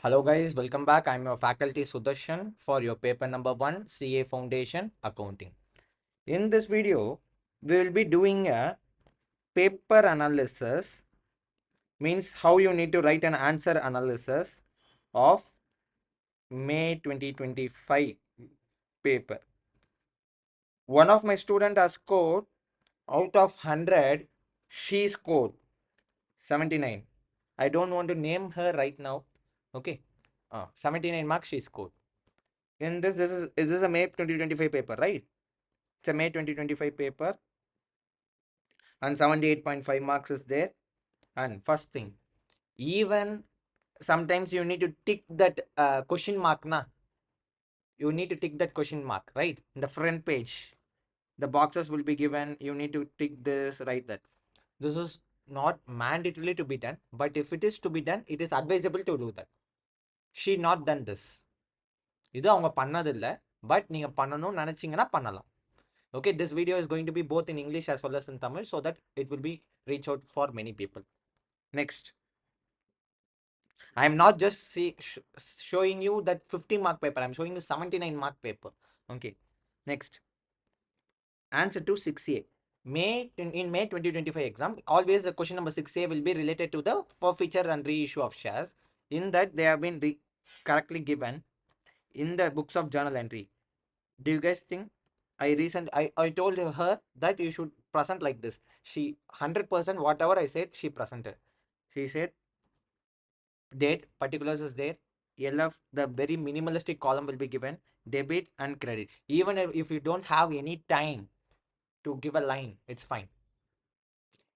Hello guys, welcome back. I'm your faculty Sudarshan for your paper number 1 CA Foundation Accounting. In this video, we will be doing a paper analysis, means how you need to write an answer analysis of May 2025 paper. One of my student has scored out of 100, she scored 79. I don't want to name her right now. Okay. 79 marks she scored. In this is this a May 2025 paper, right? It's a May 2025 paper and 78.5 marks is there. And first thing, even sometimes you need to tick that question mark na. You need to tick that question mark, right? In the front page, the boxes will be given. You need to tick this, write that. This is not mandatory to be done, but if it is to be done, it is advisable to do that. She not done this. இது அவங்க பண்ணதில்லை, but நீங்கள் பண்ணணும்னு நினச்சிங்கன்னா பண்ணலாம். Okay, this video is going to be both in English as well as in Tamil so that it will be reach out for many people. Next, I am not just showing you that 50 mark paper, I am showing you 79 mark paper. Okay, next, answer to 6A. In May 2025 exam, always the question number 6A will be related to the forfeiture and reissue of shares. In that, they have been correctly given in the books of journal entry. Do you guys think I told her that you should present like this? She 100% whatever I said, she presented. She said date, particulars is there. LF, the very minimalistic column will be given, debit and credit. Even if you don't have any time to give a line, it's fine.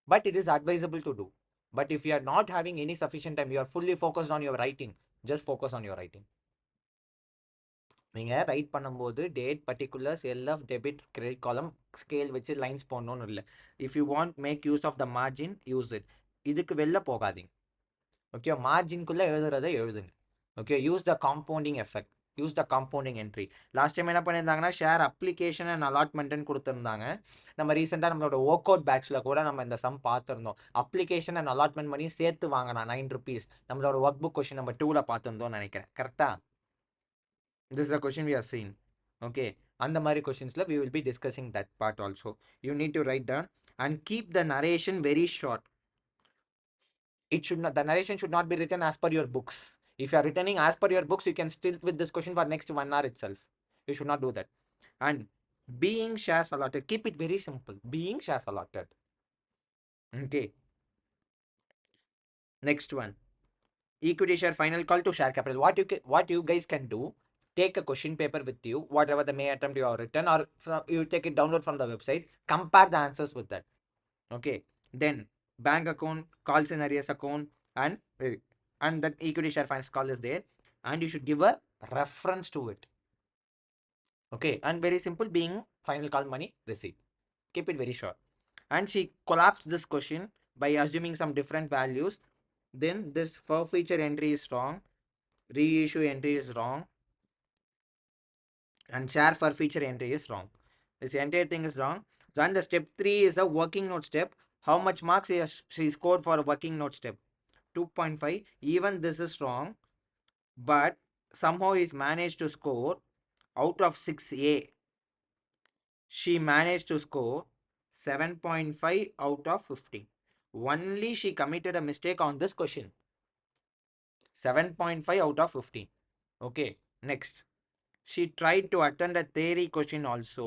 But it is advisable to do. But if you are not having any sufficient time, you are fully focused on your writing, just focus on your writing. நீங்கள் write பண்ணும்போது date particulars LF debit credit column scale வச்சு lines போடணும்னு இல்லை. If you want make use of the margin, use it. இதுக்கு வெளில போகாதீங்க. Okay, மார்ஜின்குள்ளே எழுதுறதை எழுதுங்க. Okay, use the compounding effect, use the compounding entry. Last time என்ன பண்ணியிருந்தாங்கன்னா ஷேர் அப்ளிகேஷன் அண்ட் அலாட்மெண்ட்னு கொடுத்துருந்தாங்க. நம்ம ரீசெண்டாக நம்மளோட ஒர்க் அவுட் பேட்சில் கூட நம்ம இந்த சம் பார்த்துருந்தோம். அப்ளிகேஷன் அண்ட் அலாட்மெண்ட் பண்ணி சேர்த்து வாங்கினா 9 rupees. நம்மளோட ஒர்க் புக் கொஸ்டின் நம்பர் 2ல் பார்த்துருந்தோம்னு நினைக்கிறேன். கரெக்டாக? This is a question we have seen. Okay, and the Mari questions we will be discussing that part also. You need to write down and keep the narration very short. It should not, the narration should not be written as per your books. If you are returning as per your books, you can still with this question for next 1 hour itself. You should not do that. And being shares allotted, keep it very simple. Being shares allotted. Okay, next one, equity share final call to share capital. What you guys can do, take a question paper with you, whatever the May attempt you have written, or you take it download from the website, compare the answers with that. Okay, then bank account, calls and arrears account, and that equity share finance call is there, and you should give a reference to it. Okay, and very simple, being final call money receipt. Keep it very short. And she collapsed this question by assuming some different values. Then this forfeiture entry is wrong, reissue entry is wrong, and share forfeiture entry is wrong. This entire thing is wrong. Then the step 3 is a working note step. How much marks she scored for a working note step? 2.5. Even this is wrong, but somehow is managed to score out of 6A. She managed to score 7.5 out of 15. Only she committed a mistake on this question. 7.5 out of 15. Okay, next. She tried to attend a theory question also.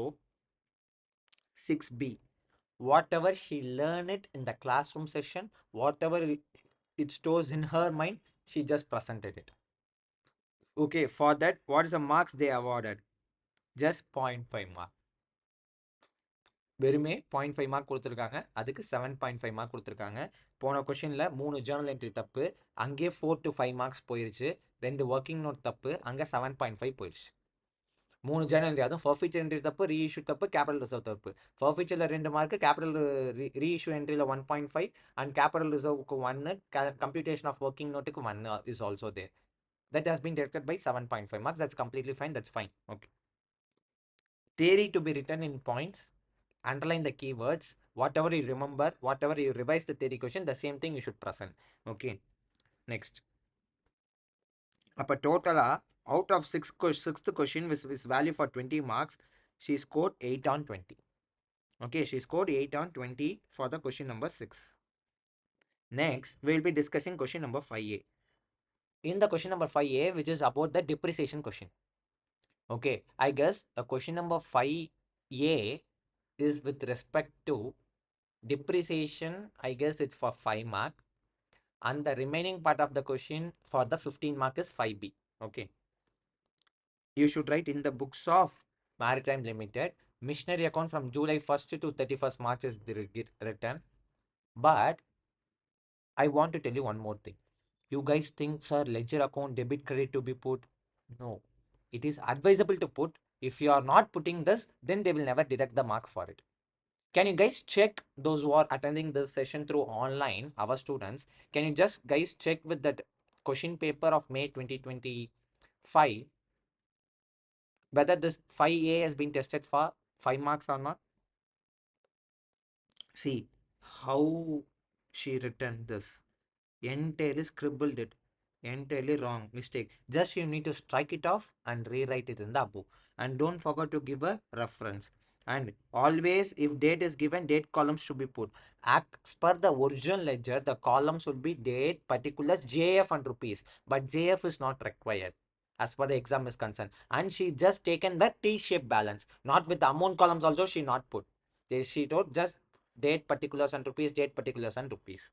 6B. Whatever she learned it in the classroom session, whatever it stores in her mind, she just presented it. Okay, for that, what is the marks they awarded? Just 0.5 mark. வெறுமே 0.5 mark கொடுத்துருக்காங்க, அதுக்கு 7.5 mark கொடுத்துருக்காங்க. போன கொஷினில் 3 journal entry தப்பு, அங்கே 4 to 5 marks போயிடுச்சு. 2 working note தப்பு, அங்கே 7.5 போயிடுச்சு. 3 ஜேர்னல் என்ட்ரி, அதுவும் ஃபர்ஃபீச்சர் என்ட்ரி தப்பு, ரீஇஷ்யூ தப்பு, கேபிட்டல் ரிசர்வ் தப்பு. ஃபர்ஃபீச்சரில் 2 மார்க், கேபிட்டல் ரீஇஷ்யூ என்ட்ரியில் 1.5 அண்ட் கேபிட்டல் ரிசர்வுக்கு 1, கம்ப்யூட்டேஷன் ஆஃப் ஒர்க்கிங் நோட்டுக்கு 1 is also there. That has been directed by 7.5 marks. That's completely fine. That's fine. Okay. Theory to be written in points. Underline the keywords. Whatever you remember, whatever you revise the theory question, the same thing you should present. Okay. Next. Upper total out of sixth question with value for 20 marks, she scored 8 on 20. Okay, she scored 8 on 20 for the question number 6. Next, we will be discussing question number 5a. In the question number 5a, which is about the depreciation question. Okay, I guess the question number 5a is with respect to depreciation. I guess it's for 5 mark, and the remaining part of the question for the 15 mark is 5b. Okay, you should write in the books of Maritime Limited, missionary account from July 1st to 31st March is written. But I want to tell you one more thing. You guys think, sir, ledger account debit credit to be put? No, it is advisable to put. If you are not putting this, then they will never deduct the mark for it. Can you guys check, those who are attending this session through online, our students, can you just guys check with that question paper of May 2025 whether this 5A has been tested for 5 marks or not? See how she written this. Entirely scribbled it. Entirely wrong. Mistake. Just you need to strike it off and rewrite it in the above. And don't forget to give a reference. And always, if date is given, date columns should be put. As per the original ledger, the columns will be date, particulars, JF and rupees. But JF is not required as per the exam is concerned. And she just taken the T-shaped balance. Not with the amount columns also she not put. She told just date, particulars and rupees, date, particulars and rupees.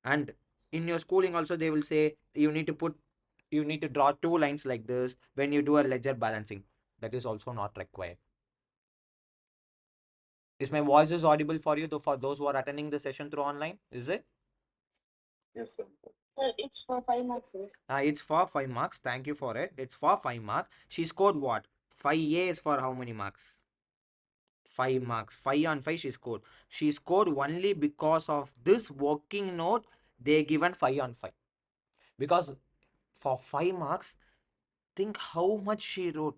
And in your schooling also they will say you need to draw 2 lines like this when you do a ledger balancing. That is also not required. Is my voice is audible for you, though, for those who are attending the session through online? Is it? Yes, sir. Sir, it's for 5 marks, sir. It's for 5 marks. Thank you for it. It's for 5 marks. She scored what? 5A is for how many marks? 5 marks. 5 on 5 she scored. She scored only because of this working note. They given 5 on 5. Because for 5 marks, think how much she wrote.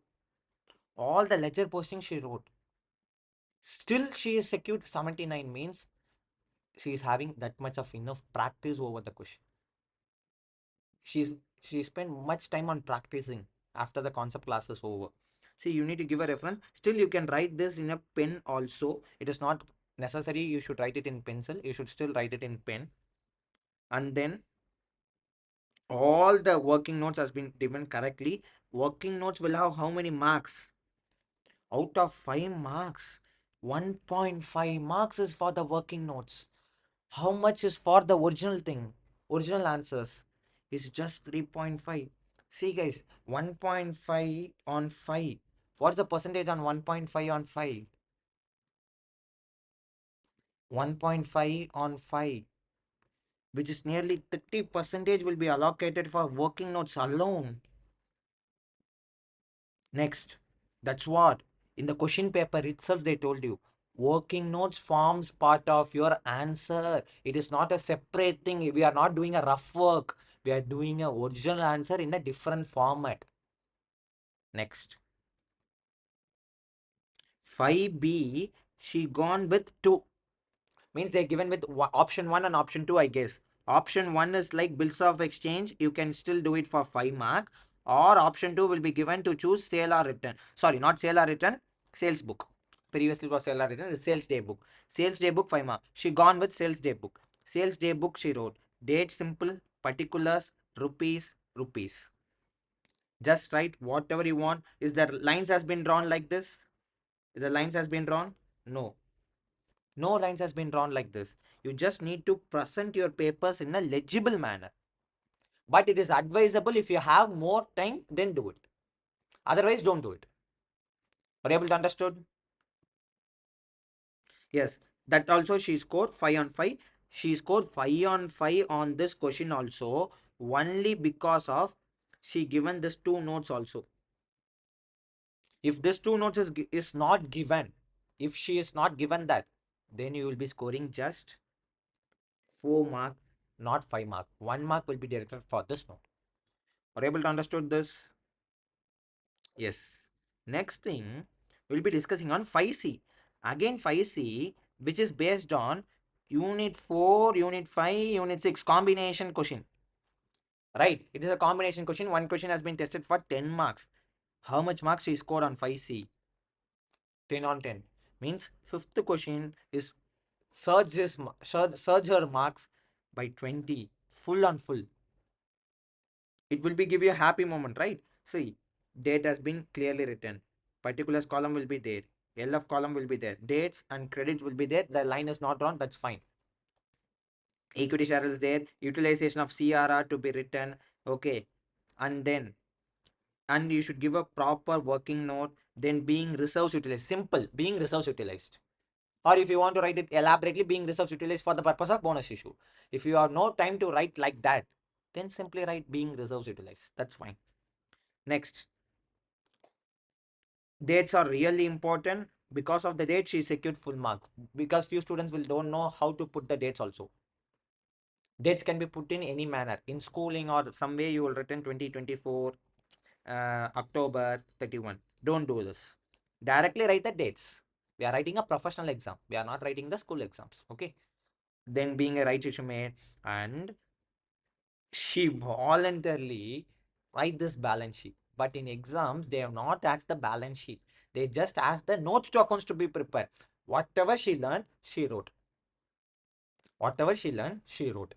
All the ledger posting she wrote. Still she is secured 79, means she is having that much of enough practice over the question. She's she spent much time on practicing after the concept class is over. See, you need to give a reference. Still you can write this in a pen also. It is not necessary you should write it in pencil. You should still write it in pen. And then all the working notes has been given correctly. Working notes will have how many marks? Out of 5 marks, 1.5 marks is for the working notes. How much is for the original thing? Original answers is just 3.5. See guys, 1.5 on 5. What's the percentage on 1.5 on 5? 1.5 on 5, which is nearly 30 percentage will be allocated for working notes alone. Next, that's what in the question paper itself they told you. Working notes forms part of your answer. It is not a separate thing. We are not doing a rough work. We are doing a original answer in a different format. Next, 5B, she gone with 2. Means they're given with option 1 and option 2, I guess. Option 1 is like bills of exchange. You can still do it for 5 mark. Or option 2 will be given to choose sale or return. Sorry, not sale or return, sales book. Previously it was sale or return, it's sales day book. Sales day book 5 mark. She gone with sales day book. Sales day book she wrote. Date simple, particulars, rupees, rupees. Just write whatever you want. Is there lines has been drawn like this? Is the lines has been drawn? No. No lines has been drawn like this. You just need to present your papers in a legible manner. But it is advisable if you have more time, then do it. Otherwise, don't do it. Are you able to understood? Yes, that also she scored 5 on 5. She scored 5 on 5 on this question also only because of she given this 2 notes also. If this 2 notes is not given, if she is not given that, then you will be scoring just 4 mark, not 5 mark. 1 mark will be deducted for this note. Are you able to understood this? Yes. Next thing, we'll be discussing on 5C. Again 5C, which is based on Unit 4, Unit 5, Unit 6 combination question. right? It is a combination question. One question has been tested for 10 marks. How much marks she scored on 5C? 10 on 10. Means fifth question is surge her marks by 20. Full on full. It will be give you a happy moment, right? See, date has been clearly written. Particulars column will be there. LF column will be there. Dates and credits will be there. The line is not drawn. That's fine. Equity share is there. Utilization of CRR to be written. Okay. And then, and you should give a proper working note. Then being reserves utilized. Simple. Being reserves utilized. Or if you want to write it elaborately, being reserves utilized for the purpose of bonus issue. If you have no time to write like that, then simply write being reserves utilized. That's fine. Next, dates are really important. Because of the date, she secured full marks. Because few students will don't know how to put the dates also. Dates can be put in any manner. In schooling or some way you will written 2024 October 31. Don't do this. Directly write the dates. We are writing a professional exam. We are not writing the school exams. Okay. Then being a right issue made, and she voluntarily write this balance sheet. But in exams, they have not asked the balance sheet. They just asked the notes to accounts to be prepared. Whatever she learned, she wrote. Whatever she learned, she wrote.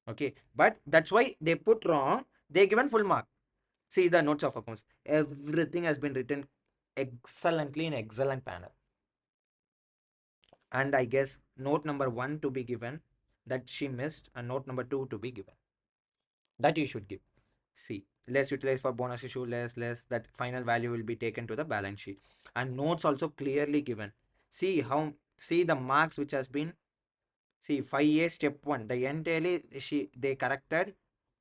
Okay. But that's why they put wrong. They given full mark. See the notes of accounts. Everything has been written excellently in excellent manner. And I guess note number 1 to be given that she missed, and note number 2 to be given. That you should give. See, less utilized for bonus issue, less, that final value will be taken to the balance sheet. And notes also clearly given. See the marks which has been, see 5A step 1, the entirely they corrected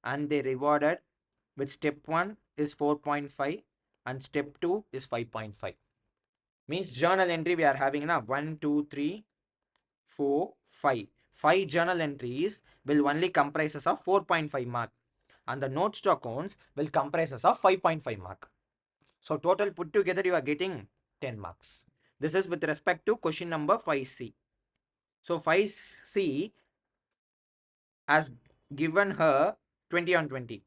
and they rewarded with step 1 is 4.5 and step 2 is 5.5. Means journal entry we are having now 1, 2, 3, 4, 5. 5 journal entries will only comprises of 4.5 mark, and the notes to accounts will comprises of 5.5 mark. So total put together you are getting 10 marks. This is with respect to question number 5C. So 5C has given her 20 on 20.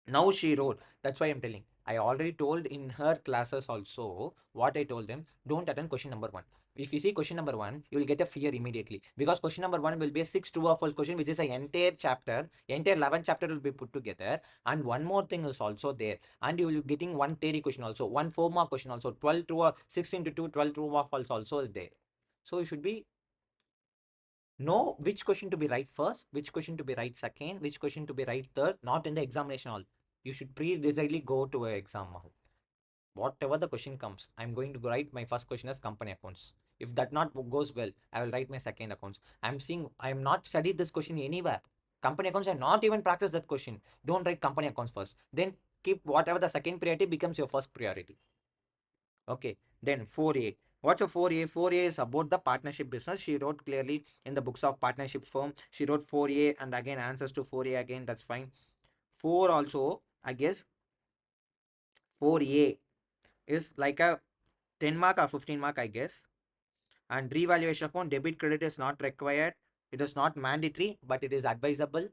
Now she wrote. That's why I'm telling. I already told in her classes also what I told them. Don't attend question number 1. If you see question number 1, you will get a fear immediately. Because question number 1 will be a 6 true or false question, which is an entire chapter. Entire 11 chapter will be put together. And one more thing is also there. And you will be getting one theory question also. One 4-mark question also. 12 true or 6 into 2, 12 true or false also is there. So you should be know which question to be right first, which question to be right second, which question to be right third, not in the examination hall. You should pre-decidedly go to an exam hall. Whatever the question comes, I'm going to write my first question as company accounts. If that not goes well, I will write my second accounts. I'm seeing I am not studied this question anywhere. Company accounts, I not even practice that question. Don't write company accounts first. Then keep whatever the second priority becomes your first priority. Okay, then 4A. What's a 4A? 4A is about the partnership business. She wrote clearly in the books of partnership firm. She wrote 4A and again answers to 4A again. That's fine. 4 also, I guess 4A is like a 10 mark or 15 mark, I guess. And revaluation account, debit credit is not required. It is not mandatory, but it is advisable.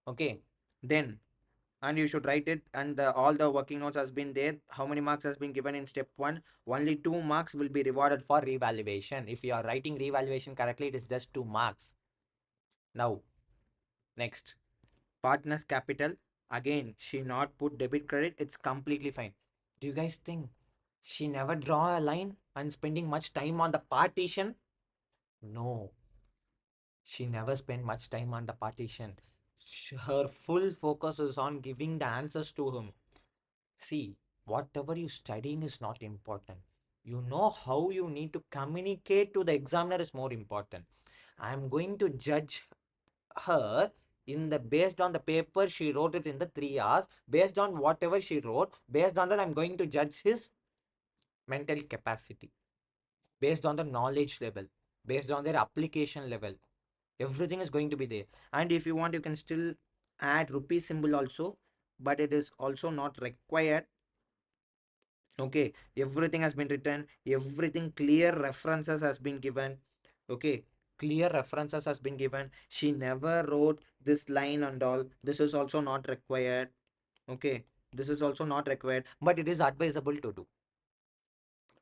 Okay, then and you should write it, and all the working notes has been there. How many marks has been given in step 1? Only 2 marks will be rewarded for revaluation. If you are writing revaluation correctly, it is just 2 marks. Now next, partners capital. Again, she not put debit credit. It's completely fine. Do you guys think she never draw a line and spending much time on the partition? No, she never spent much time on the partition. Her full focus is on giving the answers to him. See, whatever you studying is not important. You know how you need to communicate to the examiner is more important. I am going to judge her in the based on the paper she wrote it in the 3 hours. Based on whatever she wrote, based on that I'm going to judge his mental capacity. Based on the knowledge level, based on their application level. Everything is going to be there. And if you want, you can still add rupee symbol also, but it is also not required. Okay, everything has been written, everything clear references has been given. Okay, clear references has been given. She never wrote this line and all. This is also not required. Okay, this is also not required, but it is advisable to do.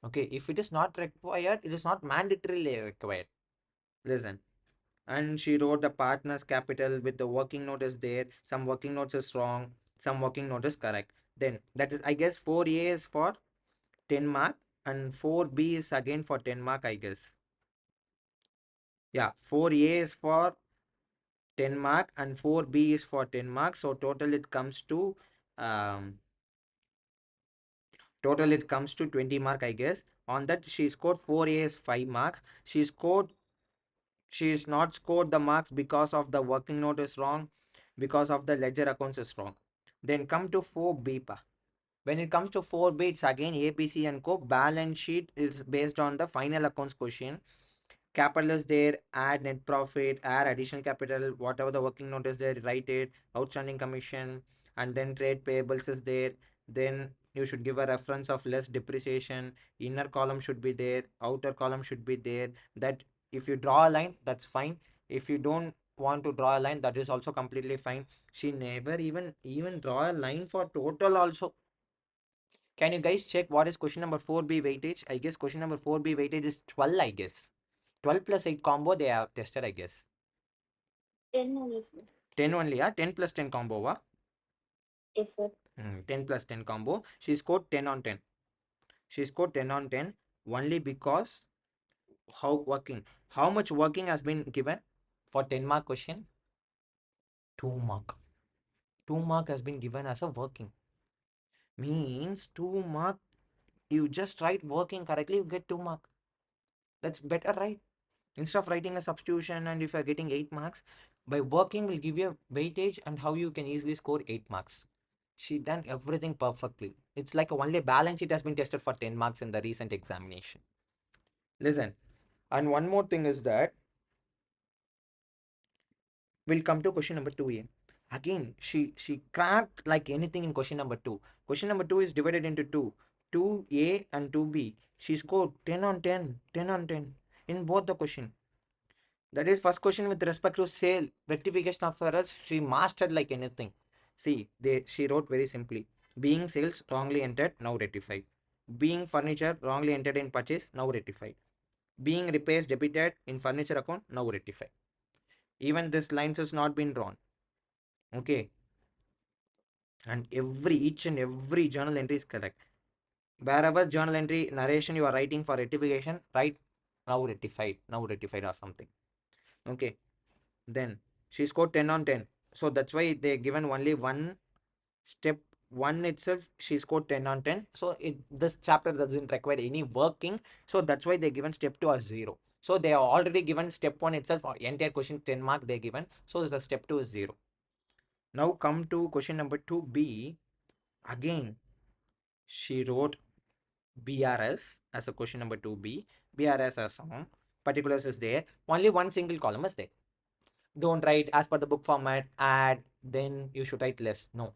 Okay, if it is not required, it is not mandatorily required. Listen. And she wrote the partner's capital with the working note is there. Some working notes is wrong. Some working note is correct. Then that is, I guess, 4A is for 10 mark and 4B is again for 10 mark, I guess. Yeah, 4A is for 10 mark and 4B is for 10 marks. So um total it comes to 20 mark, I guess. On that she scored 4A is 5 marks. She is not scored the marks because of the working note is wrong, because of the ledger accounts is wrong. Then come to 4B pa. When it comes to 4B, it's again APC and Co. Balance sheet is based on the final accounts question. Capital is there, add net profit, add additional capital, whatever the working note is there, write it, outstanding commission, and then trade payables is there. Then you should give a reference of less depreciation. Inner column should be there, outer column should be there. That if you draw a line, that's fine. If you don't want to draw a line, that is also completely fine. She never even draw a line for total also. Can you guys check what is question number 4B weightage? I guess question number 4B weightage is 12, I guess. 12 plus 8 combo they have tested, I guess. 10 only, sir. 10 only, yeah? 10 plus 10 combo, wa? Yes, sir. 10 plus 10 combo. She scored 10 on 10. She scored 10 on 10 only because how much working has been given for 10 mark question? 2 mark. 2 mark has been given as a working. Means 2 mark, you just write working correctly, you get 2 mark. That's better, right? Instead of writing a substitution, and if you're getting 8 marks, by working will give you a weightage and how you can easily score 8 marks. She done everything perfectly. It's like only balance sheet has been tested for 10 marks in the recent examination. Listen, and one more thing is that we'll come to question number 2A. Again, she cracked like anything in question number 2. Question number 2 is divided into 2. 2A and 2B. She scored 10 on 10, 10 on 10 in both the question. That is first question with respect to sale. Rectification of errors, she mastered like anything. See, she wrote very simply. Being sales wrongly entered, now rectified. Being furniture wrongly entered in purchase, now rectified. Being repairs debited in furniture account, now rectified. Even this lines has not been drawn. Okay. And each and every journal entry is correct. Wherever journal entry narration you are writing for rectification, write now rectified or something. Okay. Then she scored 10 on 10. So that's why they given only one step one itself. She scored 10 on 10. So this chapter doesn't require any working. So that's why they given step 2 as 0. So they are already given step 1 itself, or entire question 10 mark they given. So the step 2 is 0. Now come to question number 2B. Again, she wrote BRS as a question number 2B. BRS as some particulars is there. Only one single column is there. Don't write as per the book format, add, then you should write less. No.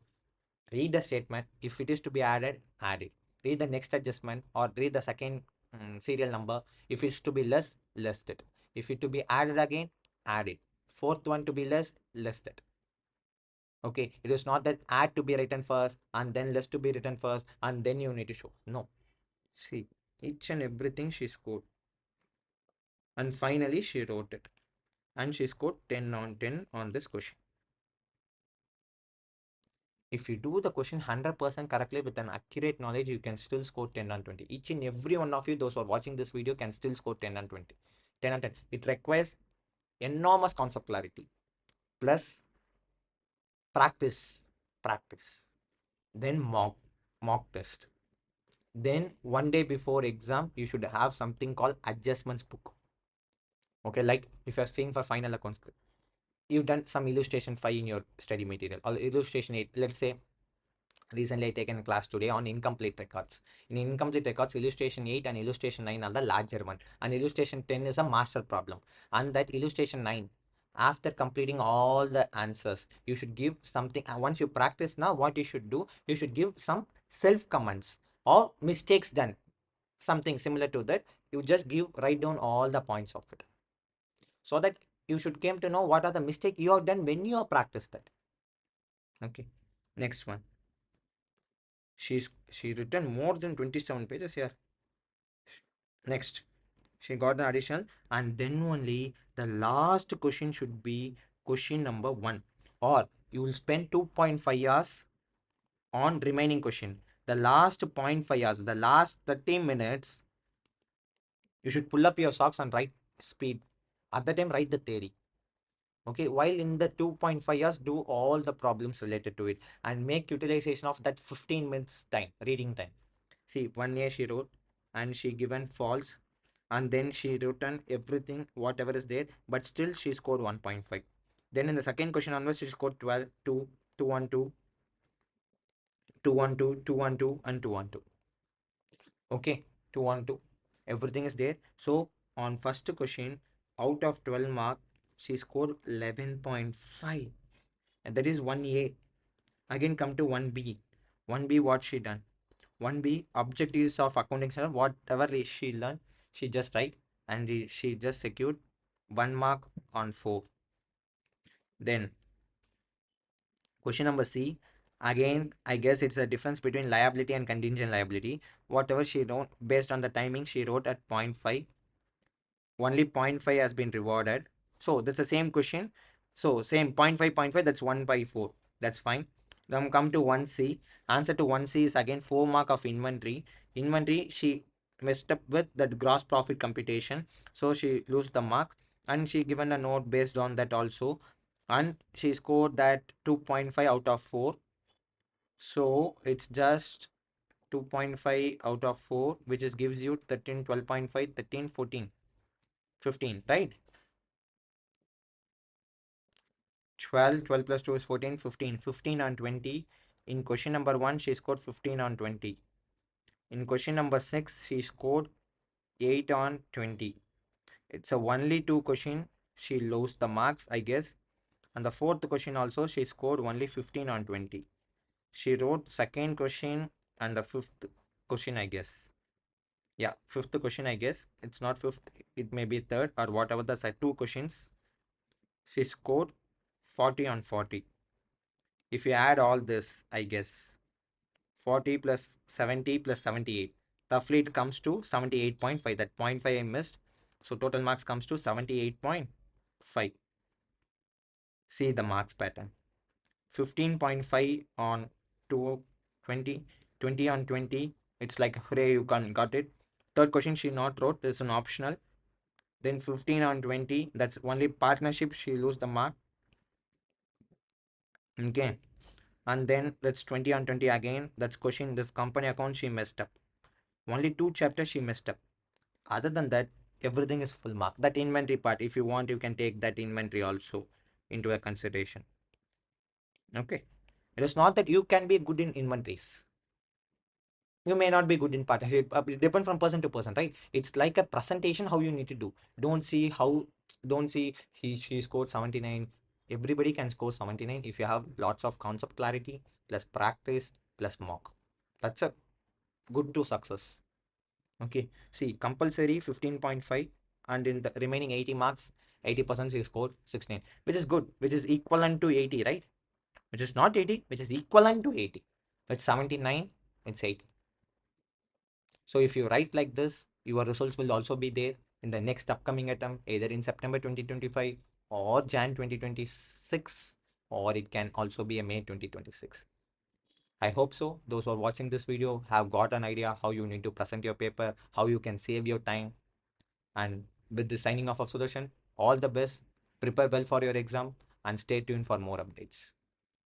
Read the statement. If it is to be added, add it. Read the next adjustment or read the second serial number. If it's to be less, list it. If it to be added again, add it. Fourth one to be less, list it. Okay, it is not that add to be written first and then less to be written first and then you need to show. No. See, each and everything she scored. And finally, she wrote it. And she scored 10 on 10 on this question. If you do the question 100% correctly with an accurate knowledge, you can still score 10 on 20. Each and every one of you, those who are watching this video, can still score 10 on 20. 10 on 10. It requires enormous concept clarity plus practice, practice. Then mock test. Then one day before exam, you should have something called adjustments book. Okay, like if you're staying for final accounts, you've done some illustration 5 in your study material or illustration 8. Let's say recently I taken a class today on incomplete records. In incomplete records, illustration 8 and illustration 9 are the larger one, and illustration 10 is a master problem. And that illustration 9, after completing all the answers, you should give something. Once you practice now, what you should do, you should give some self comments or mistakes done, something similar to that. You just write down all the points of it. so that you should came to know what are the mistake you have done when you have practiced that. Okay, next one. She written more than 27 pages here. Next, she got the additional, and then only the last question should be question number 1, or you will spend 2.5 hours on remaining question. The last 0.5 hours, the last 30 minutes, you should pull up your socks and write speed. At the time, write the theory. Okay, while in the 2.5 years, do all the problems related to it and make utilization of that 15 minutes time, reading time. See, 1 year she wrote and she given false, and then she written everything, whatever is there, but still she scored 1.5. Then in the second question onwards, she scored 12, 2, 212, 212, 212, and 212. Okay, 212. Everything is there. So on first question, out of 12 mark, she scored 11.5. And that is 1A. Again come to 1B. 1B, what she done? 1B, objectives of accounting standard, whatever she learned, she just write, and she just secured 1 mark on 4. Then question number C, again I guess it's a difference between liability and contingent liability. Whatever she wrote, based on the timing, she wrote at 0.5. Only 0.5 has been rewarded. So that's the same question. So same 0.5, 0.5, that's 1 by 4. That's fine. Then come to 1C. Answer to 1C is again 4 mark of inventory. Inventory, she messed up with that gross profit computation. So she lose the mark, and she given a note based on that also. And she scored that 2.5 out of 4. So it's just 2.5 out of 4, which is gives you 13, 12.5, 13, 14, 15, right? 12, 12 plus 2 is 14, 15, 15 on 20. In question number 1, she scored 15 on 20. In question number 6, she scored 8 on 20. It's a only 2 question. She lost the marks, I guess. And the fourth question also, she scored only 15 on 20. She wrote second question and the fifth question, I guess. Yeah, fifth question, I guess. It's not fifth, it may be third or whatever the 2 questions. She scored 40 on 40. If you add all this, I guess 40 plus 70 plus 78, roughly it comes to 78.5. That point 0.5 I missed, so total marks comes to 78.5. See the marks pattern. 15.5 on 2, 20, 20 on 20. It's like hooray, you got it. Third question she not wrote, is an optional. Then 15 on 20, that's only partnership, she lose the mark. Okay, and then that's 20 on 20 again, that's question, this company account she messed up. Only 2 chapters she messed up. Other than that, everything is full mark. That inventory part, if you want, you can take that inventory also into a consideration. Okay, it is not that you can be good in inventories, you may not be good in partnership. It depends from person to person, right? It's like a presentation how you need to do. Don't see how, don't see she scored 79. Everybody can score 79 if you have lots of concept clarity plus practice plus mock. That's a good to success. Okay, see, compulsory 15.5, and in the remaining 80 marks, 80% she scored 16, which is good, which is equivalent to 80, right? Which is not 80, which is equivalent to 80. It's 79, it's 80. So if you write like this, your results will also be there in the next upcoming attempt, either in September 2025 or Jan 2026, or it can also be a May 2026. I hope so. Those who are watching this video have got an idea how you need to present your paper, how you can save your time. And with the signing off of Sudarshan, all the best, prepare well for your exam, and stay tuned for more updates.